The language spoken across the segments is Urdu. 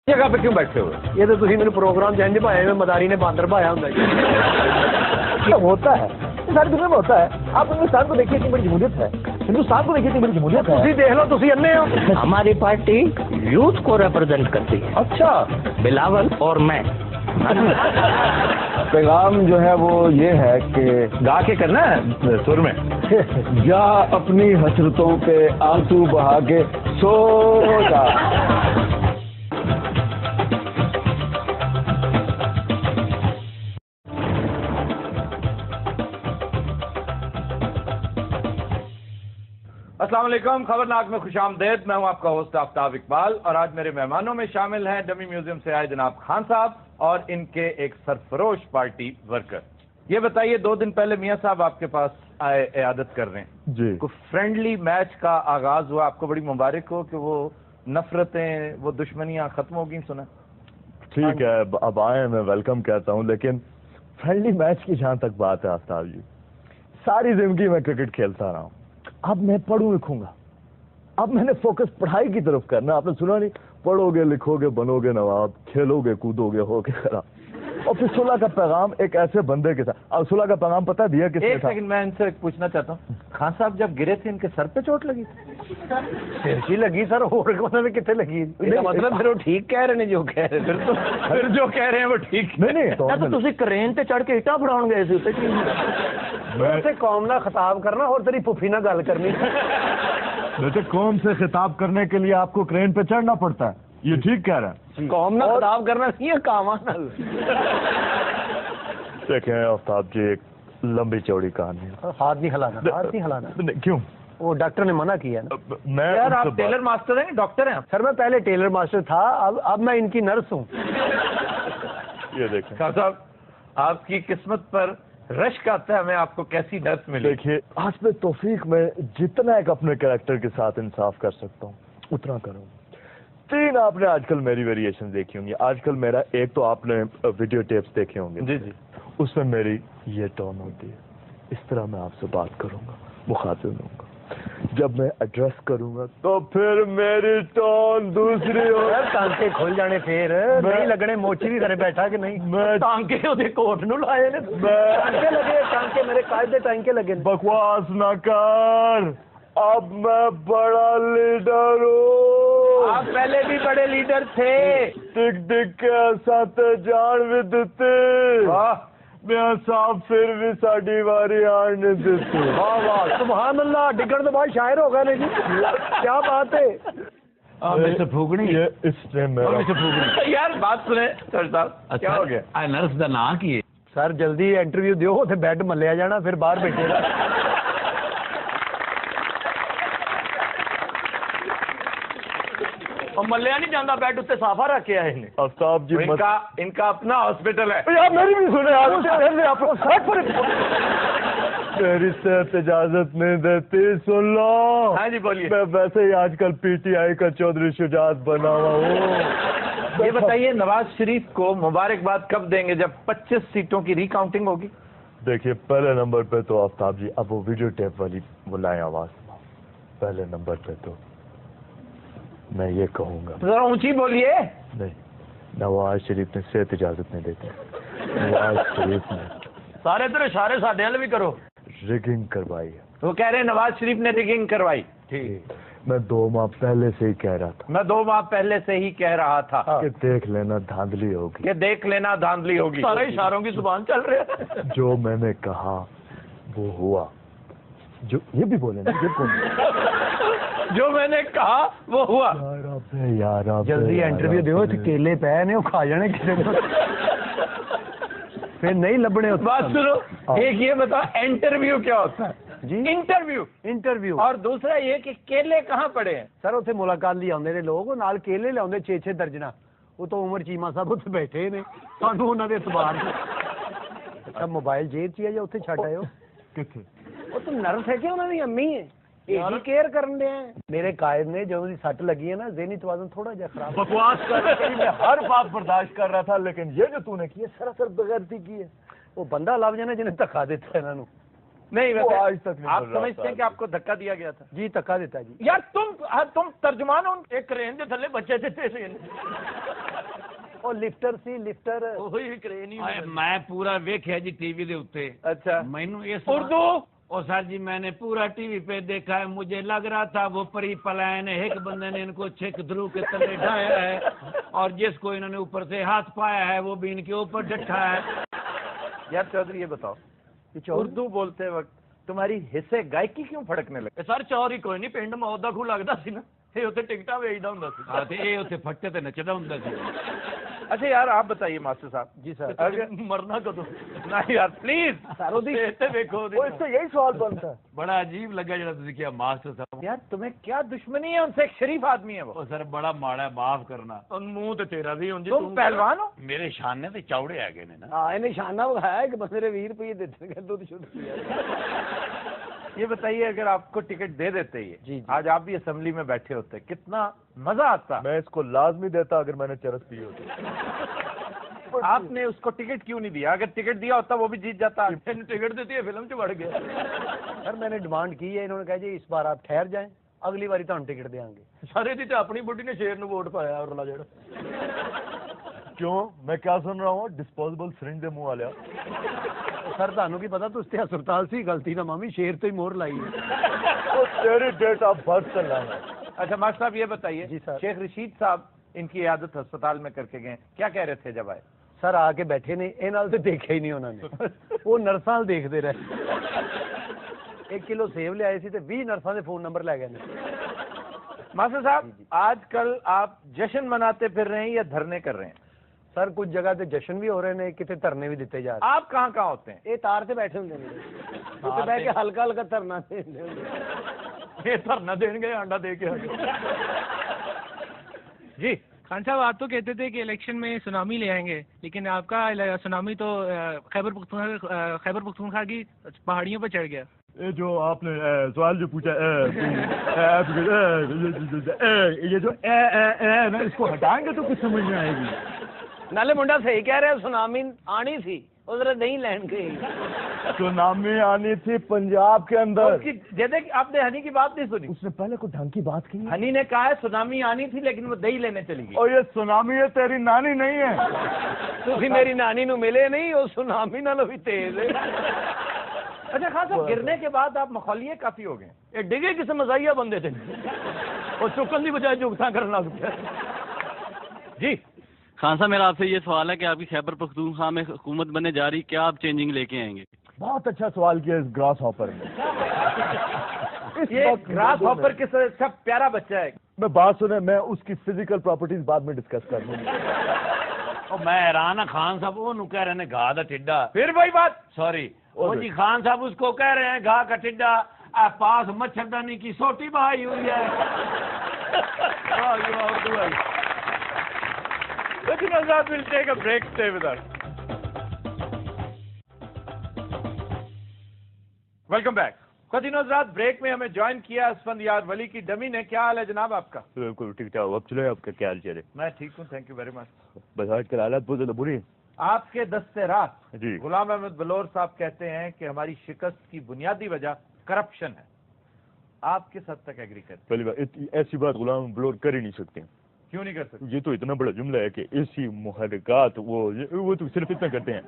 جگہ پہ کیوں بیٹھے ہوئے؟ یہ تو تھی میرے پروگرام جن بھایا میں مداری نے باندر بھایا ہوں ہوتا ہے ساری دنیا میں ہوتا ہے. آپ ہندوستان کو دیکھیے اتنی بڑی جمہوریت ہے, ہندوستان کو دیکھیے اتنی بڑی جمہوریت ہے. تھی دیکھ لو تھی انے ہو. ہماری پارٹی یوتھ کو ریپرزینٹ کرتی ہے. اچھا, بلاول اور میں. پیغام جو ہے وہ یہ ہے کہ گا کے کرنا ہے سر میں. جا اپنی حسرتوں پہ آنسو بہا کے سو جا. السلام علیکم, خبرناک میں خوش آمدید. میں ہوں آپ کا ہوسٹ آفتاب اقبال, اور آج میرے مہمانوں میں شامل ہیں ڈمی میوزیم سے آئے جناب خان صاحب اور ان کے ایک سرفروش پارٹی ورکر. یہ بتائیے, 2 دن پہلے میاں صاحب آپ کے پاس آئے عیادت کر رہے ہیں جی, کوئی فرینڈلی میچ کا آغاز ہوا. آپ کو بڑی مبارک ہو کہ وہ نفرتیں, وہ دشمنیاں ختم ہو گئی. سنا ٹھیک ہے, اب آئے میں ویلکم کہتا ہوں, لیکن فرینڈلی میچ کی جہاں تک بات ہے آفتاب جی, ساری زندگی میں کرکٹ کھیلتا رہا ہوں. اب میں پڑھوں لکھوں گا, اب میں نے فوکس پڑھائی کی طرف کرنا. آپ نے سنا نہیں, پڑھو گے لکھو گے بنو گے نواب, کھیلو گے کودو گے ہو گے خراب. اور پھر صلح کا پیغام ایک ایسے بندے کے ساتھ. اب صلح کا پیغام پتہ دیا کس نے ایک تھا؟ سیکنڈ, میں ان سے پوچھنا چاہتا ہوں, خان صاحب جب گرے تھے ان کے سر پہ چوٹ لگی تھی؟ سر کی لگی سر, اور کتنے لگی؟ مطلب پھر وہ ٹھیک کہہ رہے ہیں جو کہہ رہے ہیں, پھر جو کہہ رہے ہیں وہ ٹھیک نہیں تو تسی کرین تے چڑھ کے اٹا پڑاؤ گے اسے قوم نہ خطاب کرنا اور تیری پھوپھی نہ گل کرنی. بیٹے قوم سے خطاب کرنے کے لیے آپ کو کرین پہ چڑھنا پڑتا ہے, یہ ٹھیک کہہ رہا ہے. قوم نہ خطاب کرنا نہیں کام. دیکھیں آفتاب جی, ایک لمبی چوڑی کہانی ہے. ہاتھ نہیں ہلانا, ہاتھ نہیں ہلانا. کیوں؟ وہ ڈاکٹر نے منع کیا نا. میں یار آپ ٹیلر ماسٹر ہیں, ڈاکٹر ہیں؟ سر میں پہلے ٹیلر ماسٹر تھا, اب میں ان کی نرس ہوں. یہ دیکھیں خان صاحب, آپ کی قسمت پر رشک آتا ہے, میں آپ کو کیسی نرس ملی. دیکھیے, حسب توفیق میں جتنا ایک اپنے کریکٹر کے ساتھ انصاف کر سکتا ہوں اتنا کروں. 3 آپ نے آج کل میری ویریشن دیکھی ہوں گی. آج کل میرا ایک تو آپ نے ویڈیو ٹیپس دیکھے ہوں گے. جی جی, اس میں میری یہ ٹون ہوتی ہے, اس طرح میں آپ سے بات کروں گا, مخاطب ہوں گا. جب میں ایڈریس کروں گا تو پھر میری ٹون دوسری ہو. ٹانکے کھل جانے پھر نہیں لگنے. موچی بھی گھر بیٹھا کہ نہیں, میں ٹانکے وہ کوٹ نو لائے نے, ٹانکے لگے, ٹانکے میرے قائد ٹانکے لگے. بکواس نہ کر, اب میں بڑا لیڈر ہوں. آپ پہلے بھی بڑے لیڈر تھے. ٹک ٹک کے ساتھ جان بھی دیتے. واہ, میاں صاحب پھر بھی ساڈی واری آن نہیں دیتے. واہ واہ, سبحان اللہ. ڈگن تو بعد شاعر ہو گئے جی, کیا بات ہے. یہ اس نے میرا یار بات سنیں سر صاحب, کیا ہو گیا؟ نرس دا نا کی سر جلدی انٹرویو دیو, اتنے بیڈ ملیا جانا, پھر باہر بیٹھے گا. ملیا نہیں جانا, بیڈ اتنے صافا رکھ کے آئے. آفتاب جی ان کا اپنا ہاسپٹل ہے. یار میری بھی سنے, میری صحت اجازت نہیں دیتی. سن لو. ہاں جی بولیے. میں ویسے ہی آج کل پی ٹی آئی کا چودھری شجاعت بنا ہوا ہوں. یہ بتائیے, نواز شریف کو مبارکباد کب دیں گے جب 25 سیٹوں کی ری کاؤنٹنگ ہوگی؟ دیکھیے, پہلے نمبر پہ تو آفتاب جی اب وہ ویڈیو ٹیپ والی بلائیں آواز. پہلے نمبر پہ تو میں یہ کہوں گا, ذرا اونچی بولیے. نہیں, نواز شریف نے صحت اجازت نہیں دیتی. نواز شریف نے سارے تیرے اشارے ساڈے والے بھی کرو. ریگنگ کروائی ہے. وہ کہہ رہے ہیں نواز شریف نے ریگنگ کروائی. میں 2 ماہ پہلے سے ہی کہہ رہا تھا. میں 2 ماہ پہلے سے ہی کہہ رہا تھا کہ دیکھ لینا دھاندلی ہوگی. کہ دیکھ لینا دھاندلی ہوگی. سارے اشاروں کی زبان چل رہی ہے. جو میں نے کہا وہ ہوا. جو یہ بھی بولے نا, جو میں نے کہا وہ ہوا. یار جلدی انٹرویو دیو, کیلے پے نے وہ کھا جانے کسی پھر نہیں لبنے. بات سنو, ایک یہ بتاؤ انٹرویو کیا ہوتا ہے؟ جی انٹرویو, اور دوسرا یہ کہ کیلے کہاں پڑے ہیں؟ سر اتنے ملاقات لی آتے لوگ, نال کیلے لیا 6-6 درجنا. وہ تو عمر چیما صاحب اتنے بیٹھے نے, سانو انہوں نے اعتبار. اچھا موبائل جیب چی ہے یا اتنے چھڈ آئے ہو؟ وہ تو نرس ہے کہ انہوں نے امی ہے, یہی کیئر کرن دے ہیں. میرے قائد نے جو سٹ لگی ہے نا, ذہنی توازن تھوڑا جا خراب. بکواس کر, میں ہر بات برداشت کر رہا تھا, لیکن یہ جو تو نے کی ہے سراسر بغیرتی کی ہے. وہ بندہ لب جانا جنہیں دھکا دیتا ہے انہوں نے. نہیں ویسے آج تک نہیں آپ بول رہا سمجھتے ہیں کہ آپ کو دھکا دیا گیا تھا؟ جی دھکا دیتا ہے جی. یار تم ترجمان ہو. ایک کرین کے تھلے بچے تھے. ਉਹ ਲਿਫਟਰ ਸੀ ਲਿਫਟਰ ਉਹੀ ਕ੍ਰੇਨ ਹੀ میں پورا ویکھیا جی ٹی وی دے اوتے اچھا مینوں اس اردو او سر جی میں نے پورا ٹی وی پہ دیکھا ہے مجھے لگ رہا تھا وہ پری پلائن ہے ایک بندے نے ان کو چھک دھرو کے تلے ڈھایا ہے اور جس کو انہوں نے اوپر سے ہاتھ پایا ہے وہ بھی ان کے اوپر ڈٹھا ہے یار چودھری یہ بتاؤ اردو بولتے وقت تمہاری حصے گائکی کیوں پھڑکنے لگے سر چوری کوئی نہیں پنڈ موت دا خو لگتا سی نا یہ اتنے ٹکٹاں ویچدا ہوندا سی ہاں تے اے اوتے پھٹے تے نچدا ہوندا سی اچھا یار آپ بتائیے ماسٹر صاحب جی سر اگر مرنا کدو نہیں یار پلیز دیکھو اس سے یہی سوال بنتا ہے بڑا عجیب لگا جڑا تسی کیا ماسٹر صاحب یار تمہیں کیا دشمنی ہے ان سے ایک شریف آدمی ہے وہ او سر بڑا ماڑا ہے معاف کرنا منہ تے تیرا بھی ہوں جی تم پہلوان ہو میرے شانے تے چوڑے آ گئے نے نا ہاں نشانہ وکھایا کہ بندے 20 روپے دیتے ہیں دودھ شدھ یہ بتائیے اگر آپ کو ٹکٹ دے دیتے یہ جی آج آپ بھی اسمبلی میں بیٹھے ہوتے کتنا مزہ آتا میں اس کو لازمی دیتا اگر میں نے چرس پی ہوتی. آپ نے اس کو ٹکٹ کیوں نہیں دیا اگر ٹکٹ دیا ہوتا وہ بھی جیت جاتا ٹکٹ دیتی ہے فلم سے بڑھ گیا سر میں نے ڈیمانڈ کی ہے انہوں نے کہا جی اس بار آپ ٹھہر جائیں اگلی باری تو ہم ٹکٹ دیں گے سارے دی تو اپنی بڈی نے شیر نو ووٹ پایا اور جڑا کیوں میں کیا سن رہا ہوں ڈسپوزیبل سرنج دے منہ والے سر تانوں کی پتا تو اس سے ہسپتال سے ہی غلطی نہ مامی شیر تو ہی مور لائی ہے وہ تیری ڈیٹ آف برتھ چل رہا ہے. اچھا ماسٹر صاحب یہ بتائیے جی سر. شیخ رشید صاحب ان کی عیادت ہسپتال میں کر کے گئے کیا کہہ رہے تھے جب آئے سر آ کے بیٹھے نے یہ نال تو دیکھا ہی نہیں انہوں نے وہ نرساں دیکھتے رہے 1 کلو سیب لے آئے سی تے 20 نرساں دے فون نمبر لے گئے ماسٹر صاحب آج کل آپ جشن مناتے پھر رہے ہیں یا دھرنے کر رہے ہیں سر کچھ جگہ تے جشن بھی ہو رہے ہیں کتنے دھرنے بھی دیتے جا رہے آپ کہاں کہاں ہوتے ہیں ہیں یہ تار سے بیٹھے ہوندے نے تے بیٹھ کے ہلکا ہلکا دھرنا دیندے ہوندے یہ دھرنا دیں گے انڈا دے کے جی خان صاحب آپ تو کہتے تھے کہ الیکشن میں سونامی لے آئیں گے لیکن آپ کا سونامی تو خیبر پختونخوا کی پہاڑیوں پہ چڑھ گیا. جو آپ نے سوال جو پوچھا یہ جو اس کو ہٹائیں گے تو کچھ سمجھ میں آئے گی. نالے منڈا صحیح کہہ رہے سونامی آنی تھی ادھر نہیں لین گئی سونامی آنی تھی پنجاب کے اندر. جیسے آپ نے ہنی کی بات نہیں سنی اس نے پہلے کوئی ڈھنگ کی بات کی ہنی نے کہا ہے سونامی آنی تھی لیکن وہ دہی لینے چلی گئی اور یہ سونامی ہے تیری نانی نہیں ہے. تھی میری نانی نو ملے نہیں وہ سونامی نالوں بھی تیز ہے. اچھا خان صاحب گرنے کے بعد آپ مخولیے کافی ہو گئے یہ ڈگے کسی مزاحیہ بندے تھے اور چکن کی بجائے جگتا کرنا جی خان صاحب میرا آپ سے یہ سوال ہے کہ آپ کی خیبر پختونخوا میں حکومت بننے جا رہی کیا آپ چینجنگ لے کے آئیں گے؟ بہت اچھا سوال کیا اس گراس ہاپر نے. یہ گراس ہاپر کے سب پیارا بچہ ہے. میں بات سنیں میں اس کی فزیکل پراپرٹیز بعد میں ڈسکس کر دوں گا. میں حیران ہوں خان صاحب وہ کہہ رہے ہیں گاہ کا ٹھڈا پھر وہی بات سوری وہ جی خان صاحب اس کو کہہ رہے ہیں گاہ کا ٹھڈا پاس مچھردانی کی سوٹی بہائی ہوئی ہے. لیکن آزاد will take a break, stay with us. Welcome back. خواتین حضرات بریک میں ہمیں جوائن کیا اسفندیار ولی کی ڈمی نے. کیا حال ہے جناب آپ کا؟ بالکل ٹھیک ٹھاک. اب چلے آپ کا کیا حال چلے؟ میں ٹھیک ہوں تھینک یو ویری مچ. بس آج کل حالات بہت زیادہ بری ہیں. آپ کے دستے رات جی غلام احمد بلور صاحب کہتے ہیں کہ ہماری شکست کی بنیادی وجہ کرپشن ہے. آپ کس حد تک ایگری کرتے ہیں؟ پہلی بات ایسی بات غلام بلور کر ہی نہیں سکتے. کیوں نہیں کر سکتے؟ یہ تو اتنا بڑا جملہ ہے کہ ایسی محرکات وہ تو صرف اتنا کرتے ہیں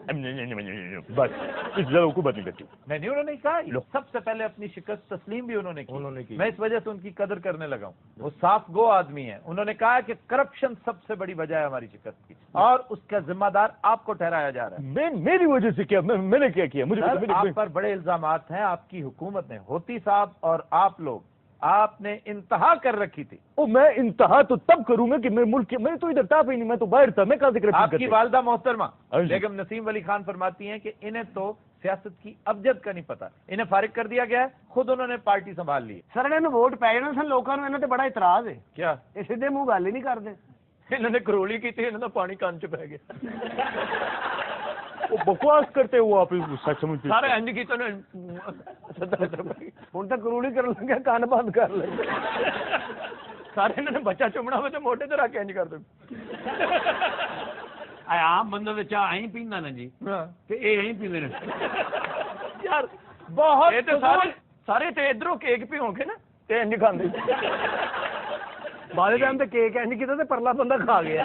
بس اس زیادہ حکومت نہیں کرتی. نہیں انہوں نے کہا سب سے پہلے اپنی شکست تسلیم بھی انہوں نے کی. میں اس وجہ سے ان کی قدر کرنے لگا ہوں. وہ صاف گو آدمی ہیں. انہوں نے کہا کہ کرپشن سب سے بڑی وجہ ہے ہماری شکست کی اور اس کا ذمہ دار آپ کو ٹھہرایا جا رہا ہے. میری وجہ سے کیا میں نے کیا کیا؟ مجھے آپ پر بڑے الزامات ہیں. آپ کی حکومت نے ہوتی صاحب اور آپ لوگ آپ نے انتہا کر رکھی تھی. میں انتہا تو تب کروں گا کہ میں ملک میں تو ادھر تھا ہی نہیں. میں تو باہر تھا. میں کہاں ذکر آپ کی والدہ محترمہ بیگم نسیم ولی خان فرماتی ہیں کہ انہیں تو سیاست کی ابجد کا نہیں پتا. انہیں فارغ کر دیا گیا ہے. خود انہوں نے پارٹی سنبھال لی. سر انہوں نے ووٹ پی جانا سن لوگوں نے. انہوں نے بڑا اعتراض ہے. کیا یہ سیدھے منہ گل ہی نہیں کرتے. انہوں نے کرولی کی تھی. انہوں نے پانی کان چ پہ گیا. وہ بکواس کرتے وہ آپ سچ سمجھتے سارے انج کی تو ہوں تو کروڑی کر لگا کان بند کر لیں. سارے انہوں نے بچہ چومنا ہو تو موٹے تو رکھ کے انج کر دیں. عام بندہ تو چاہ ایں پیندا نا جی تے اے ایں پیندے نے یار بہت سارے تے ادھروں کیک پی ہوں گے نا تے انج کھاندے. بعد ٹائم تے کیک انج کیتا تے پرلا بندہ کھا گیا.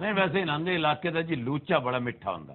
ਨਹੀਂ ਵੈਸੇ ਇਹਨਾਂ ਦੇ ਇਲਾਕੇ ਦਾ ਜੀ ਲੂਚਾ ਬੜਾ ਮਿੱਠਾ ਹੁੰਦਾ।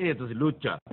ਇਹ ਤੁਸੀਂ ਲੂਚਾ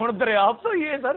ਹੁਣ ਦਰਿਆਫਤ ਹੋਈ ਹੈ ਸਰ,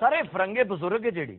ਸਾਰੇ ਫਰੰਗੇ ਬਜ਼ੁਰਗ ਜਿਹੜੀ,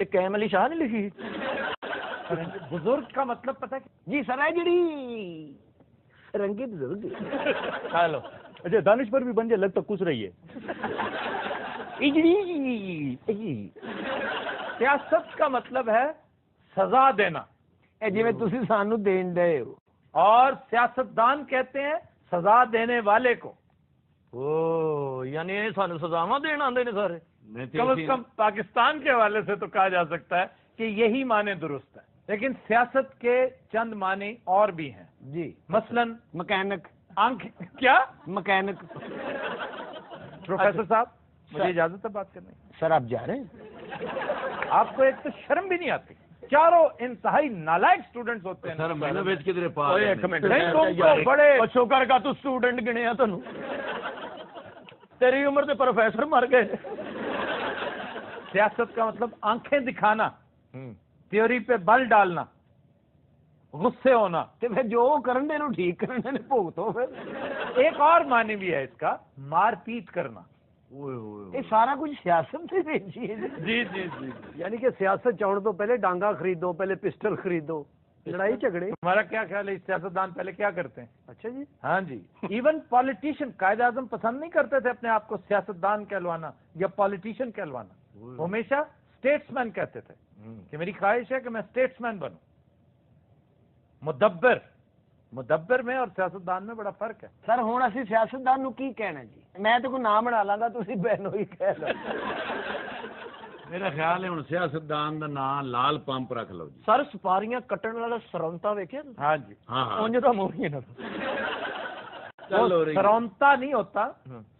یہ کیم علی شاہ نے لکھی؟ بزرگ کا مطلب پتہ ہے جی سر ہے جڑی رنگی بزرگ ہلو اچھا دانش پر بھی بن جائے لگ تو کچھ رہی ہے. سیاست کا مطلب ہے سزا دینا, جی میں تسی سانو دین دے ہو, اور سیاستدان کہتے ہیں سزا دینے والے کو. او یعنی سانو سزاواں دین آندے نے سارے. کم از کم پاکستان کے حوالے سے تو کہا جا سکتا ہے کہ یہی معنی درست ہے, لیکن سیاست کے چند معنی اور بھی ہیں. جی مثلاً مکینک, آنکھ کیا مکینک. پروفیسر صاحب مجھے اجازت ہے بات کرنے کی؟ سر آپ جا رہے ہیں؟ آپ کو ایک تو شرم بھی نہیں آتی, چاروں انتہائی نالائق اسٹوڈنٹس ہوتے ہیں. سر میں نے بیچ کے تیرے پاس ایک منٹ نہیں تم تو بڑے شوکر کا تو اسٹوڈنٹ گنے ہیں تنو, تیری عمر سے پروفیسر مر گئے. سیاست کا مطلب آنکھیں دکھانا, تھیوری پہ بل ڈالنا, غصے ہونا. تو پھر جو کرن دے نو ٹھیک کرن دے بھگتو پھر. ایک اور معنی بھی ہے اس کا, مار پیٹ کرنا. یہ سارا کچھ سیاست سے بھیجی ہے. جی جی جی. یعنی کہ سیاست چاؤن تو پہلے ڈانگا خریدو, پہلے پسٹل خریدو, لڑائی جھگڑے. تمہارا کیا خیال ہے سیاستدان پہلے کیا کرتے ہیں؟ اچھا جی. ہاں جی, ایون پالیٹیشین, قائد اعظم پسند نہیں کرتے تھے اپنے آپ کو سیاستدان کہلوانا یا پالیٹیشین کہلوانا. وہ ہمیشہ اسٹیٹس مین کہتے تھے کہ میری خواہش ہے کہ میں اسٹیٹس مین بنوں. مدبر میں اور سیاستدان میں بڑا فرق ہے. سر ہوں اسی سیاستدان نو کی کہنا جی, میں تو کوئی نام بنا لاں گا, تسی بہنو ہی کہہ لو. میرا خیال ہے ہوں سیاستدان دا نام لال پمپ رکھ لو جی. سر سپاریاں کٹن والا سرونتا ویکھیا؟ ہاں جی. ہاں ہاں اونج دا منہ ہی نہ سرونتا نہیں ہوتا,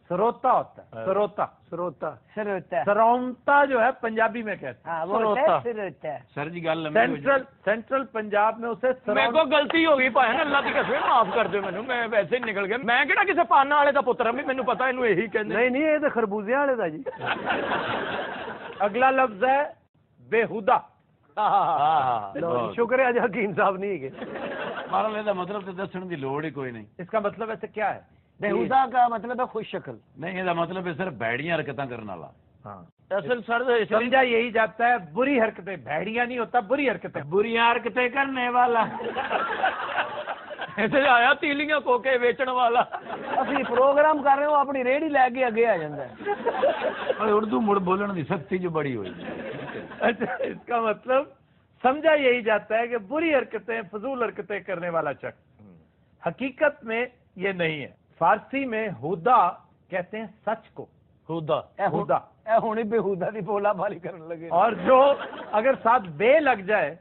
سروتا ہوتا ہے. سروتا سروتا سروتا سرونتا جو ہے پنجابی میں کہتے ہیں. ہاں وہ ہوتا ہے سروتا. سر جی گل لمبی ہو جائے. سینٹرل پنجاب میں اسے میں کو غلطی ہو گئی بھائی, اللہ کی قسم معاف کر دو مینوں, میں ویسے ہی نکل گیا. میں کہڑا کسی پانا والے دا پتر ہوں, مینوں پتہ اینو یہی کہندے. نہیں یہ تو خربوزے والے دا جی. اگلا لفظ ہے بےہودہ. لو جی, شکر ہے اج حکیم صاحب نہیں گئے. مارا دا مطلب تے دسن دی لوڑ ہی کوئی نہیں. اس کا مطلب ایسے کیا ہے؟ بےہودہ کا مطلب ہے خوش شکل. نہیں یہ مطلب ہے صرف بیڑیاں حرکتاں کرنے والا. ہاں اصل سر سمجھا یہی جاتا ہے بری حرکتیں. بھیڑیا نہیں ہوتا, بری حرکتیں. بری حرکتیں کرنے والا. ایسے آیا تیلیاں کوکے بیچن والا. اسی پروگرام کر رہے ہو, اپنی ریڑھی لے کے اگے آ جاندا ہے. اور اردو مڑ بولن دی سختی جو بڑی ہوئی. اچھا, اس کا مطلب سمجھا یہی جاتا ہے کہ بری حرکتیں, فضول حرکتیں کرنے والا شخص. حقیقت میں یہ نہیں ہے. فارسی میں ہدا کہتے ہیں سچ کو. ہدا ہدا اے ہونی بےہودہ دی بولا بالی کرن لگے. اور جو اگر ساتھ بے لگ جائے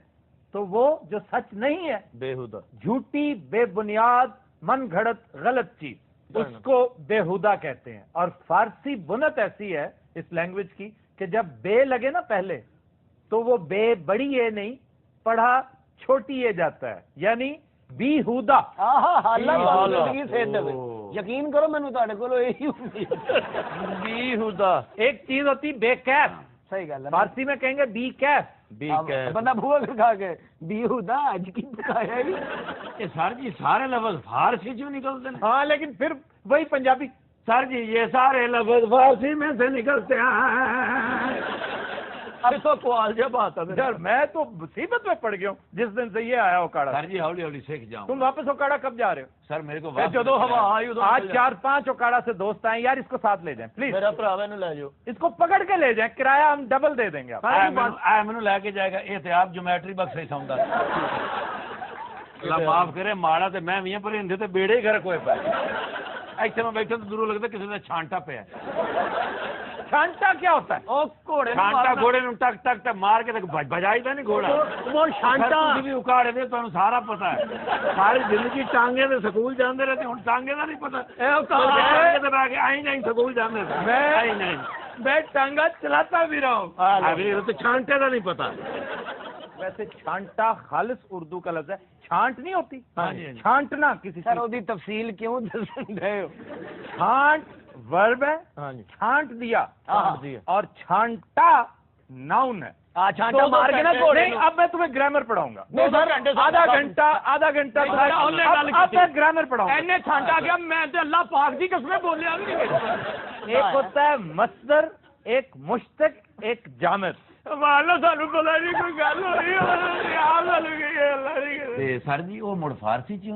تو وہ جو سچ نہیں ہے, بےہودہ, جھوٹی, بے بنیاد, من گھڑت, غلط چیز, اس کو بےہودہ کہتے ہیں. اور فارسی بنت ایسی ہے اس لینگویج کی کہ جب بے لگے نا پہلے, تو وہ بے بڑی یہ نہیں, پڑھا چھوٹی یہ جاتا ہے, یعنی بی ہودا. یقین کرو مینوں تہاڈے کولوں یہی بی ہدا. ایک چیز ہوتی بے کیف, صحیح گل ہے. فارسی میں کہیں گے بی کیف. بی کیف. بندہ بھوا کھا کے بےہودہ اج کی پکایا ہی. یہ سر جی سارے لفظ فارسی چوں نکلتے ہیں. ہاں لیکن پھر وہی پنجابی. سر جی یہ سارے لفظ فارسی میں سے نکلتے ہیں. تو کوال جب آتا یار میں تو مصیبت میں پڑ گیا ہوں جس دن سے یہ آیا اوکاڑا. سر جی ہولی ہولی سیکھ جاؤں. تم واپس اوکاڑا کب جا رہے ہو؟ سر میرے کو جدو ہوا آئی آج 4-5 اوکاڑا سے دوست آئے, یار اس کو ساتھ لے جائیں پلیز. میرا بھراوا نو لے جاؤ, اس کو پکڑ کے لے جائیں, کرایہ ہم ڈبل دے دیں گے. مینو لے کے جائے گا احتیاط جومیٹری بکس ہی سوندا. اللہ معاف کرے ماڑا تے میں ویاں پر ہندے تے بیڑے ہی گھر کوئی پے. ایتھے میں بیٹھا تو دوروں لگتا کسی نے چھانٹا پیا. چھانٹا کیا ہوتا ہے؟ او گھوڑے چھانٹا گھوڑے نو ٹک ٹک ٹک مار کے تے بجائی دا نہیں گھوڑا. وہ شانٹا بھی اکاڑے دے تانوں سارا پتہ ہے. ساری زندگی ٹانگے تے سکول جاندے رہتے, ہن ٹانگے دا نہیں پتہ. اے اکاڑے تے آئی نہیں سکول جاندے تھے. میں ٹانگا چلاتا بھی رہا ہوں. ابھی تو چھانٹے دا نہیں پتہ. ویسے چھانٹا خالص اردو کا لفظ ہے, چھانٹ نہیں ہوتی, ہاں جی چھانٹنا کسی سر وہ تفصیل کیوں دسن رہے ہو؟ چھانٹ ورب ہے, چھانٹ دیا, اور چھانٹا ناؤن ہے. چھانٹا مار کے نا گھوڑے. اب میں تمہیں گرامر پڑھاؤں گا. آدھا گھنٹہ اب میں گرامر پڑھاؤں گا. اینے چھانٹا گیا میں تے اللہ پاک دی قسم بولیا. ایک ہوتا ہے مصدر, ایک مشتق, ایک جامد. ਮਾਲਾ ਸਾਨੂੰ ਪਤਾ ਨਹੀਂ ਕੋਈ ਗੱਲ ਹੋ ਰਹੀ ਹੈ ਯਾਰ ਸਾਨੂੰ ਕੀ ਅੱਲਾ ਨਹੀਂ ਕਰੇ ਤੇ ਸਰ ਜੀ ਉਹ ਮੁੜ ਫਾਰਸੀ ਚ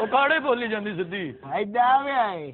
ਉਕਾੜੇ ਬੋਲੀ ਜਾਂਦੀ ਸਿੱਧੀ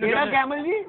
ਕਿਹੜਾ ਕੈਮਲ ਜੀ?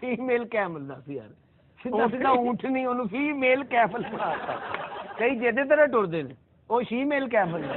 ਫੀਮੇਲ ਕੈਮਲ ਦੱਸ ਯਾਰ, ਸਿੱਧਾ ਸਿੱਧਾ ਊਂਠ ਨਹੀਂ, ਉਹਨੂੰ ਫੀਮੇਲ ਕੈਮਲ ਬਣਾਤਾ। ਕਈ ਜਿਹਦੇ ਤਰ੍ਹਾਂ ਟੁਰਦੇ ਨੇ ਉਹ ਫੀਮੇਲ ਕੈਮਲ ਨੇ,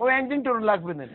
ਉਹ ਇੰਜਨ ਟੁਰਨ ਲੱਗ ਪੈਂਦੇ ਨੇ।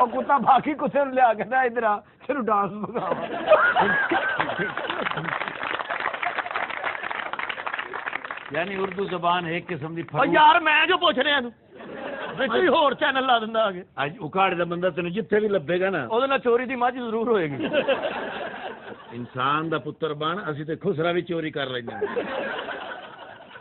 ਉਹ ਕੁੱਤਾ ਬਾਕੀ ਕੁੱਤੇ ਨੂੰ ਲਿਆ ਕੇ ਨਾ ਇਧਰ ਆ ਤੈਨੂੰ ਡਾਂਸ ਬਗਾਵਾ। ਯਾਨੀ ਉਰਦੂ ਜ਼ਬਾਨ ਇੱਕ ਕਿਸਮ ਦੀ ਉਹ ਯਾਰ ਮੈਂ ਜੋ ਪੁੱਛ ਰਿਹਾ ਇਹਨੂੰ ਵਿੱਚ ਹੀ ਹੋਰ ਚੈਨਲ ਲਾ ਦਿੰਦਾ ਆ ਕੇ। ਅੱਜ ਉਕਾੜੇ ਦਾ ਬੰਦਾ ਤੈਨੂੰ ਜਿੱਥੇ ਵੀ ਲੱਭੇਗਾ ਨਾ ਉਹਦੇ ਨਾਲ ਚੋਰੀ ਦੀ ਮੱਝ ਜ਼ਰੂਰ ਹੋਏਗੀ। ਇਨਸਾਨ ਦਾ ਪੁੱਤਰ ਬਣ, ਅਸੀਂ ਤੇ ਖੁਸਰਾ ਵੀ ਚੋਰੀ ਕਰ ਲੈਂਦੇ ਹਾਂ।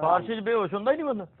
ਫਾਰਸੀ ਚ ਬੇਹੋਸ਼ ਹੁੰਦਾ ਹੀ ਨਹੀਂ ਬੰਦਾ।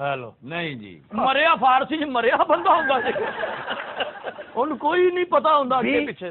ਹੈਲੋ ਨਹੀਂ ਜੀ, ਮਰਿਆ ਫਾਰਸੀ ਚ ਮਰਿਆ ਬੰਦਾ ਹੁੰਦਾ ਸੀ, ਉਹਨੂੰ ਕੋਈ ਨਹੀਂ ਪਤਾ ਹੁੰਦਾ ਅੱਗੇ ਪਿੱਛੇ।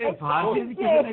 ਇਹ ਫਾਰਸੀ ਚ ਕਿਸੇ ਨੇ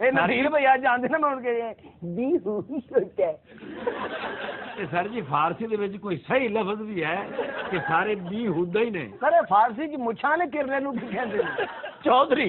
ਇਹ ਨਦੀਰ ਭਈਆ ਜਾਣਦੇ ਨਾ ਮੈਂ ਹੁਣ ਕੇ ਵੀ ਹੋਤਾ ਹੈ। ਤੇ ਸਰ ਜੀ ਫਾਰਸੀ ਦੇ ਵਿੱਚ ਕੋਈ ਸਹੀ ਲਫ਼ਜ਼ ਵੀ ਹੈ ਕਿ ਸਾਰੇ ਵੀ ਹੁਦਾ ਹੀ ਨੇ? ਸਰ ਇਹ ਫਾਰਸੀ ਚ ਮੁੱਛਾਂ ਨੇ ਕਿਰਲੇ ਨੂੰ ਕੀ ਕਹਿੰਦੇ ਨੇ? ਚੌਧਰੀ।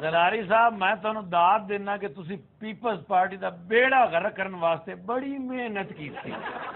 ਜ਼ਰਾਰੀ ਸਾਹਿਬ ਮੈਂ ਤੁਹਾਨੂੰ ਦਾਤ ਦੇਣਾ ਕਿ ਤੁਸੀਂ ਪੀਪਲਸ ਪਾਰਟੀ ਦਾ ਬੇੜਾ ਗਰਕ ਕਰਨ ਵਾਸਤੇ ਬੜੀ ਮਿਹਨਤ ਕੀਤੀ।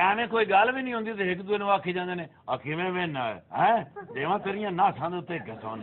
ਐਵੇਂ ਕੋਈ ਗੱਲ ਵੀ ਨਹੀਂ ਹੁੰਦੀ ਤੇ ਇੱਕ ਦੂਜੇ ਨੂੰ ਆਖੀ ਜਾਂਦੇ ਨੇ ਆ ਕਿਵੇਂ ਵੇਨਾ ਹੈ ਦੇਵਾਂ ਤੇਰੀਆਂ ਨਾਸਾਂ ਦੇ ਉੱਤੇ ਘਸਣ।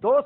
2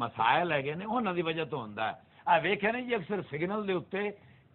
ਮਸਾਇਲ ਹੈਗੇ ਨੇ ਉਹਨਾਂ ਦੀ ਵਜ੍ਹਾ ਤੋਂ ਹੁੰਦਾ ਹੈ। ਆ ਵੇਖਿਆ ਨਹੀਂ ਜੀ ਅਕਸਰ ਸਿਗਨਲ ਦੇ ਉੱਤੇ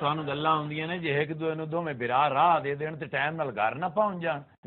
ਤੁਹਾਨੂੰ ਗੱਲਾਂ ਹੁੰਦੀਆਂ ਨੇ ਜੇ ਇੱਕ ਦੂਜੇ ਨੂੰ ਦੋਵੇਂ ਬਿਰਾ ਰਾਹ ਦੇ ਦੇਣ ਤੇ ਟਾਈਮ ਨਾਲ ਘਰ ਨਾ ਪਹੁੰਚ ਜਾਣ।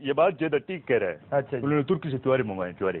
یہ بات جیدہ ٹھیک کہہ رہا ہے. اچھا جی. انہوں نے ترکی سے چوارے منگوائے. چوارے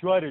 چوارے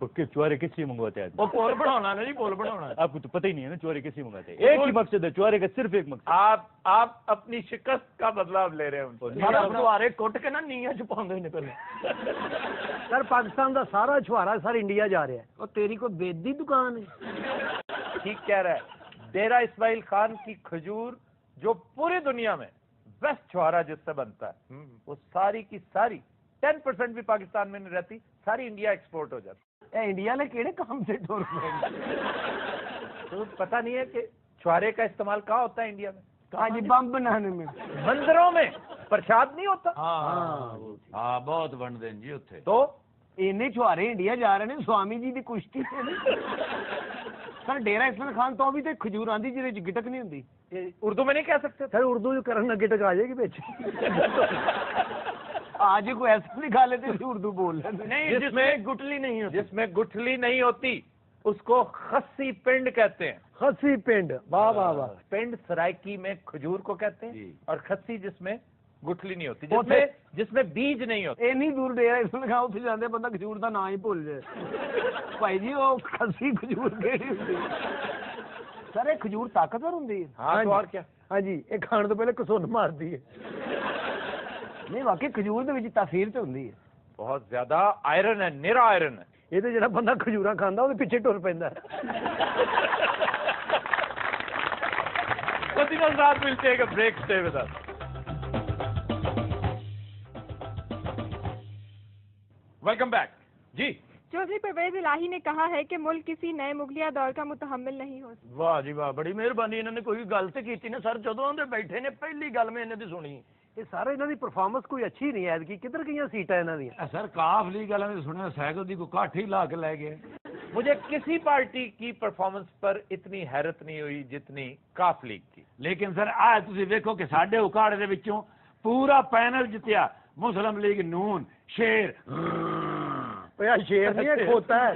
پکے چوارے کس لیے منگواتے ہیں آدمی؟ وہ پول بڑھانا نا جی پول بڑھانا آپ کو تو پتہ ہی نہیں ہے نا چوارے کس لیے منگواتے ہیں. ایک ہی مقصد ہے چوارے کا, صرف ایک مقصد. آپ اپنی شکست کا بدلہ اب لے رہے ہیں ان کو. سارے کٹ کے نا نیاں چھپاندے نے پہلے. سر پاکستان دا سارا چھوارا سر انڈیا جا رہا ہے. اور تیری کوئی بیدی دکان ہے؟ ٹھیک کہہ رہا ہے. ڈیرہ اسماعیل خان کی کھجور جو پوری دنیا میں بیسٹ چھوارا جس سے بنتا ہے, وہ ساری کی ساری 10% بھی پاکستان میں نہیں رہتی, ساری انڈیا ایکسپورٹ ہو جاتی. انڈیا نے کیڑے کام سے ٹور تو پتہ نہیں ہے کہ چھوارے کا استعمال کہاں ہوتا ہے انڈیا میں؟ ہاں جی, بم بنانے میں. مندروں میں پرشاد نہیں ہوتا. ہاں بہت بنتے ہیں جی اتنے. تو اینے چھوارے انڈیا جا رہے ہیں سوامی جی دی کشتی سے. سر ڈیرہ اسماعیل خان تو بھی تے کھجور آندی جی گٹک نہیں ہوندی. اردو میں نہیں کہہ سکتے سر اردو جو کرنا گٹک آ جائے گی بیچ. آج کوئی ایسا لکھا لیتے اردو بول رہے نہیں جس میں گٹلی نہیں ہوتی. جس میں گٹھلی نہیں ہوتی اس کو خسی پنڈ کہتے ہیں. خسی پنڈ. واہ واہ واہ. پنڈ سرائکی میں کھجور کو کہتے ہیں, اور خسی جس میں گٹھلی نہیں ہوتی, اوتھے جس میں بیج نہیں ہوتے. اینی دور ڈیرہ اسماعیل خان اتنے جاندے بندہ کھجور دا نام ہی بھول جائے. بھائی جی وہ خسی کھجور کیڑی ہوندی؟ سر یہ کھجور طاقتور ہوندی ہے. ہاں تو اور کیا. ہاں جی, یہ کھان تو پہلے کسون مارتی ہے. نہیں واقعی کھجور دے وچ تاثیر تے ہوندی ہے. بہت زیادہ آئرن ہے, نیرا آئرن ہے. یہ تو جڑا بندہ کھجوراں کھاندا وہ پیچھے ٹر پیندا ہے. رات ملتے ہیں کہ break stay with us. Welcome back. جی چودھری پرویز الہی نے کہا ہے کہ ملک کسی نئے مغلیہ دور کا متحمل نہیں ہو سکتا. واہ جی واہ, بڑی مہربانی. انہوں نے کوئی گل تے کیتی نے سر, جدوں دے بیٹھے نے پہلی گل میں انہاں دی سنی. یہ سارے انہاں دی پرفارمنس کوئی اچھی نہیں ہے کہ کدھر گئیاں سیٹاں انہاں دی. سر کاف لیگ والے نے سنیا سائیکل دی کو کاٹھ ہی لا کے لے گئے. مجھے کسی پارٹی کی پرفارمنس پر اتنی حیرت نہیں ہوئی جتنی کاف لیگ کی. لیکن سر آج تسی ویکھو کہ ساڈے اکاڑے دے وچوں پورا پینل جتیا مسلم لیگ نون شیر. شیر نہیں ہے, کھوتا ہے.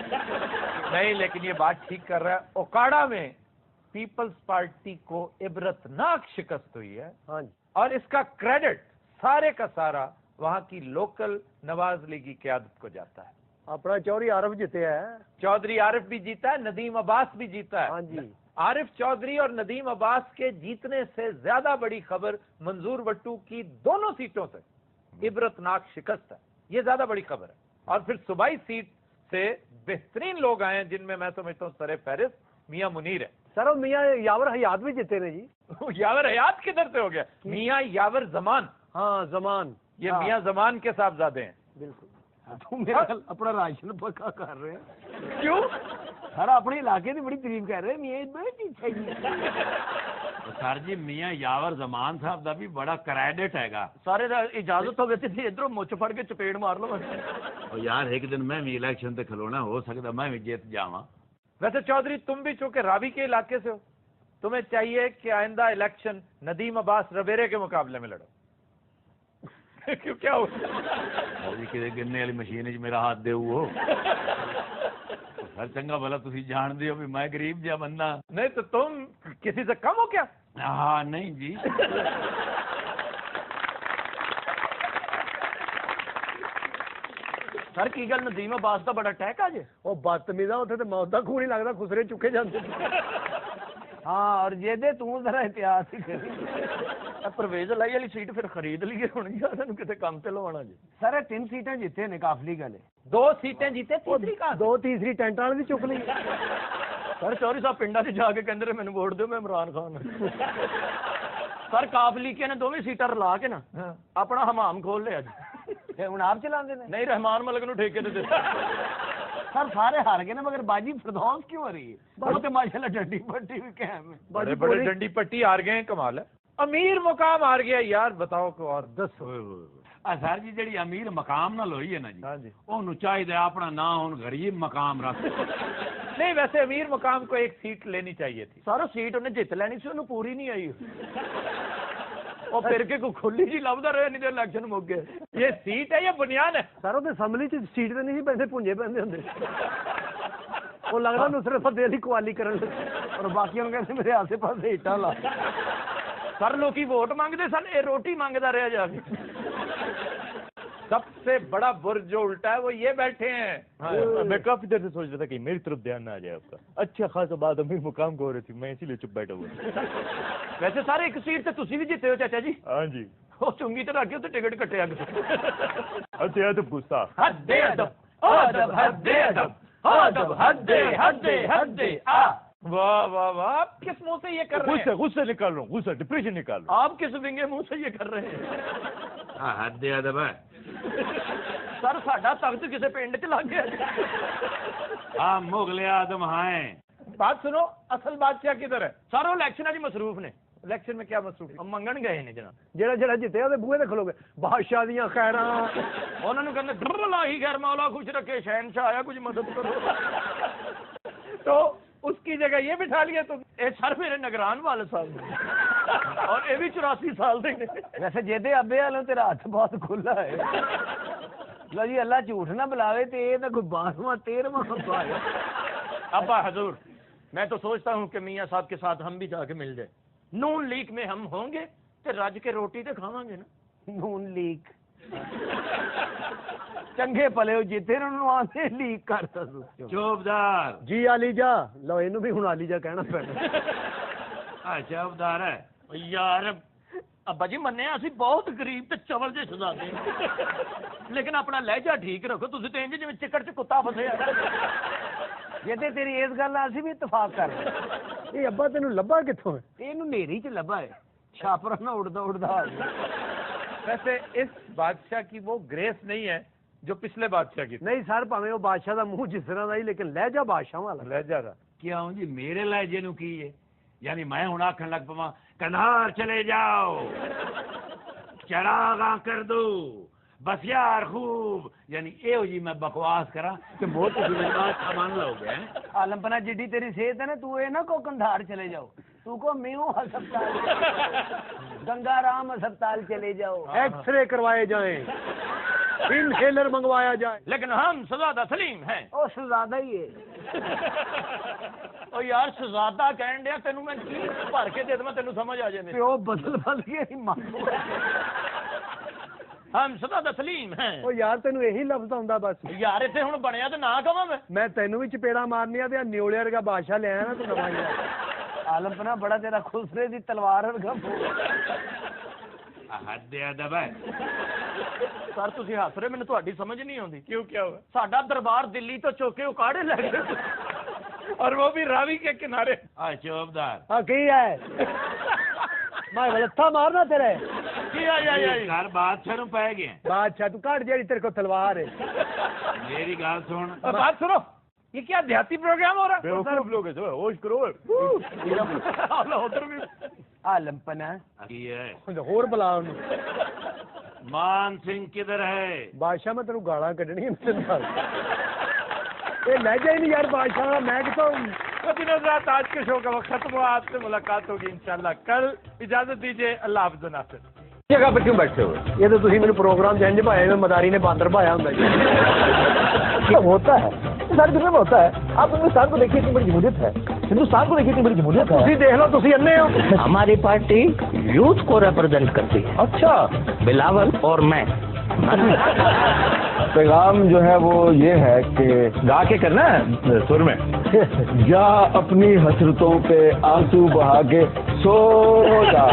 نہیں لیکن یہ بات ٹھیک کر رہا ہے. اوکاڑا میں پیپلز پارٹی کو عبرتناک شکست ہوئی ہے. ہاں جی, اور اس کا کریڈٹ سارے کا سارا وہاں کی لوکل نواز لیگی قیادت کو جاتا ہے. اپنا چودھری عارف جیتے ہے. چودھری عارف بھی جیتا ہے, ندیم عباس بھی جیتا ہے. ہاں جی, عارف چودھری اور ندیم عباس کے جیتنے سے زیادہ بڑی خبر منظور وٹو کی دونوں سیٹوں سے عبرتناک شکست ہے. یہ زیادہ بڑی خبر ہے. اور پھر صوبائی سیٹ سے بہترین لوگ آئے ہیں جن میں میں سمجھتا ہوں سر فہرست میاں منیر ہے. سر میاں یاور حیات بھی جیتے نے جی. یاور حیات کدھر سے ہو گیا؟ میاں یاور زمان. ہاں زمان, یہ میاں زمان کے صاحبزادے ہیں. بالکل. تو میرا اپنا راشن پکا کر رہے ہیں. کیوں سر اپنے علاقے کی بڑی تعریف کر رہے ہیں. میاں بڑی سر جی میاں یاور زمان صاحب دا بھی بڑا کریڈٹ ہے گا. سارے دا اجازت ہوگی تے ادھروں مچ پھڑ کے چپیڑ مار لو. یار ایک دن میں بھی الیکشن تے کھلونا, ہو سکتا میں بھی جیت جاواں. ویسے چودھری تم بھی چونکہ راوی کے علاقے سے ہو, تمہیں چاہیے کہ آئندہ الیکشن ندیم عباس ربیرے کے مقابلے میں لڑو. کیوں کیا ہو جی کدے گننے والی مشین وچ میرا ہاتھ دے ہو. سر چنگا بھلا تسی جان دے ہو بھی میں غریب جا بندہ. نہیں تو تم کسی سے کم ہو کیا؟ ہاں نہیں جی. سر کی گل ندیم عباس دا بڑا ٹیک آ جے. وہ بدتمیز ہے, اتنے تو موت کا خون ہی لگتا, خسرے چکے جاتے. ہاں اور جے دے تو ذرا احتیاط ہی کری. پرویز الہی والی سیٹ پھر خرید لیے ہونی جی, کتے کام تے لوانا جی. سر 3 سیٹیں جیتے نے کافلی والے. 2 سیٹیں جیتے, تیسری کہاں؟ 2 تیسری ٹینٹ والے بھی چک لی. سر چوری صاحب پنڈا سے جا کے کہندے مینوں ووٹ دیو, میں عمران خان. سر کاف لیکے نے دونوں سیٹاں رلا کے نا اپنا حمام کھول لیا جی. ہوں آپ چلا دے نہیں رحمان ملک نو ٹھیکے دے. سر سارے ہار گئے نا, مگر باجی فردوس کیوں ہو رہی ہے؟ وہ تو ماشاءاللہ ڈنڈی پٹی بھی قائم ہے. بڑے بڑے ڈنڈی پٹی ہار گئے ہیں, کمال ہے. امیر مقام ہار گیا یار, بتاؤ کو اور 10. سر جی جڑی امیر مقام نال ہوئی ہے نا جی, ہاں جی, اونوں چاہیے اپنا نام ہن غریب مقام رکھ. نہیں ویسے امیر مقام کو ایک سیٹ لینی چاہیے تھی. سارا سیٹ انہیں جیت لینی سی, انہوں پوری نہیں آئی. وہ پھر کے کو کھلی جی لبدا رہے, نہیں تو الیکشن مک گئے. یہ سیٹ ہے یا بنیاد ہے؟ سر وہ اسمبلی چ سیٹ تے نہیں پیسے پونجے پیندے ہوندے. وہ لگ رہا نصرت فتح علی قوالی کرن لگے اور باقی انہوں کہتے میرے آسے پاسے اٹا لا. سر لوکی ووٹ مانگتے سن اے روٹی مانگتا رہا جا کے. سب سے بڑا برج جو الٹا ہے وہ یہ بیٹھے ہیں. میں کافی دیر سے سوچ رہا تھا کہ میری طرف دھیان نہ آ جائے آپ کا. اچھا خاصا بات امیر مقام کو ہو رہی تھی, میں اسی لیے چپ بیٹھا ہوا. ویسے سارے ایک سیٹ تے تسی بھی جیتے ہو چاچا جی. ہاں جی. وہ چنگی تے رکھ کے تے ٹکٹ کٹیا. اچھا ادب غصہ. حد ادب ادب حد ادب ادب حد حد حد آ. واہ واہ واہ, آپ کس منہ سے یہ کر رہے ہیں؟ غصہ نکال رہا ہوں, غصہ ڈپریشن نکال رہا ہوں. آپ کس ونگے منہ سے یہ کر رہے ہیں؟ حد ادب ہے سر ساڈا تخت کسی پنڈ چ لگ گیا. ہاں مغل اعظم ہیں. بات سنو, اصل بادشاہ کدھر ہے؟ سر وہ الیکشن جی مصروف نے. الیکشن میں کیا مصروف ہے؟ منگن گئے نے جناب. جڑا جڑا جیتے وہ بوئے تے کھلو گے بادشاہ دیاں خیراں. انہوں نے کہتے ڈر لاہی خیر مولا خوش رکھے شہنشاہ آیا کچھ مدد کرو. تو اس کی جگہ یہ بٹھا لیا تم. اے سر میرے نگران والد صاحب نے اور یہ بھی 84 سال دے نے. ویسے جیتے ابے والوں تیرا ہاتھ بہت کھلا ہے. لو جی اللہ جھوٹ نہ بلاوے تے یہ تو کوئی 12واں 13واں ہفتا ہے. ابا حضور میں تو سوچتا ہوں کہ میاں صاحب کے ساتھ ہم بھی جا کے مل جائیں. نون لیگ میں ہم ہوں گے تو رج کے روٹی تو کھاواں گے نا. نون لیگ چنگے پلے ہو جیتے انہوں آتے لیگ کرتا. چوبدار. جی علی جا لو اینو بھی ہن علی جا کہنا پینا. ہاں چوبدار ہے یار ابا جی منیا اسی بہت غریب تے چول جے شہزادے لیکن اپنا لہجہ ٹھیک رکھو. تسی تے انج جویں چکڑ چ کتا پھسیا. جیتے تیری اس گل اسی بھی اتفاق کر رہے. یہ ابا تینوں لبا کتھوں ہے؟ اینو نیری چ لبا ہے, چھاپرا نہ اڑدا اڑدا. ویسے اس بادشاہ کی وہ گریس نہیں ہے جو پچھلے بادشاہ کی. نہیں سر پاویں وہ بادشاہ دا منہ جس طرح دا ہی لیکن لہجہ بادشاہ والا. لہجہ دا کیوں جی میرے لہجے نو کی ہے؟ یعنی میں ہوں آخن لگ پوا کنہار چلے جاؤ چراغاں کر دو بس یار خوب, یعنی اے جی میں بکواس کرا کہ بہت بات سامان لو گے. عالم پنا جڈی تیری صحت ہے نا تو اے نہ کو کندھار چلے جاؤ, تو کو میوں ہسپتال گنگا رام ہسپتال چلے جاؤ, ایکس رے کروائے جائیں, انہیلر منگوایا جائے. لیکن ہم شہزادہ سلیم ہیں. او شہزادہ ہی ہے. او یار شہزادہ کہن دیا تینوں میں کی بھر کے دے دواں تینوں سمجھ آ جائے. پیو بدل کے ہی مانگو. ہم شہزادہ سلیم ہیں. او یار تینوں یہی لفظ آندا بس. یار ایتھے ہن بنیا تے نہ کہواں میں تینوں بھی چپیڑا مارنیاں تے نیولے ورگا بادشاہ لے آیا نا تو نواں. عالم پنا بڑا تیرا خسرے دی تلوار ورگا. حد ادب ہے. سر تسی ہس رہے, مینوں تہاڈی سمجھ نہیں آندی. کیوں کیا ہوا؟ ساڈا دربار دلی تو چوکے اکاڑے لے گئے اور وہ بھی راوی کے کنارے. ہاں چوبدار. ہاں کی ہے میں غلطا مارنا تیرے. گھر بادشاہ نو پہ گئے. بادشاہ تو کٹ جیڑی تیرے کو تلوار ہے. میری گل سن. بات سنو, یہ کیا دیہاتی پروگرام ہو رہا ہے؟ بیوقوف لوگ ہیں, ہوش کرو. ادھر بھی عالم پنا کی ہے ہور بلا انہوں. مان سنگھ کدھر ہے؟ بادشاہ میں تینوں گالاں کڈنی یہ لہجہ ہی نہیں یار بادشاہ والا. میں کتوں حضرات آج کے شو کا وقت ختم ہوا. آپ سے ملاقات ہوگی انشاءاللہ کل. اجازت دیجیے, اللہ حافظ ناصر. جگہ پہ کیوں بیٹھے ہو؟ یہ تو تھی میرے پروگرام جنج پایا میں مداری نے باندر پایا ہوں. ہوتا ہے ساری دنیا میں ہوتا ہے. آپ ہندوستان کو دیکھیے اتنی بڑی جمہوریت ہے. ہندوستان کو دیکھیے اتنی بڑی جمہوریت ہے. تھی دیکھ لو تھی انے ہو. ہماری پارٹی یوتھ کو ریپرزینٹ کرتی ہے. اچھا بلاول اور میں. پیغام جو ہے وہ یہ ہے کہ گا کے کرنا ہے سر میں. جا اپنی حسرتوں پہ آنسو بہا کے سو جا.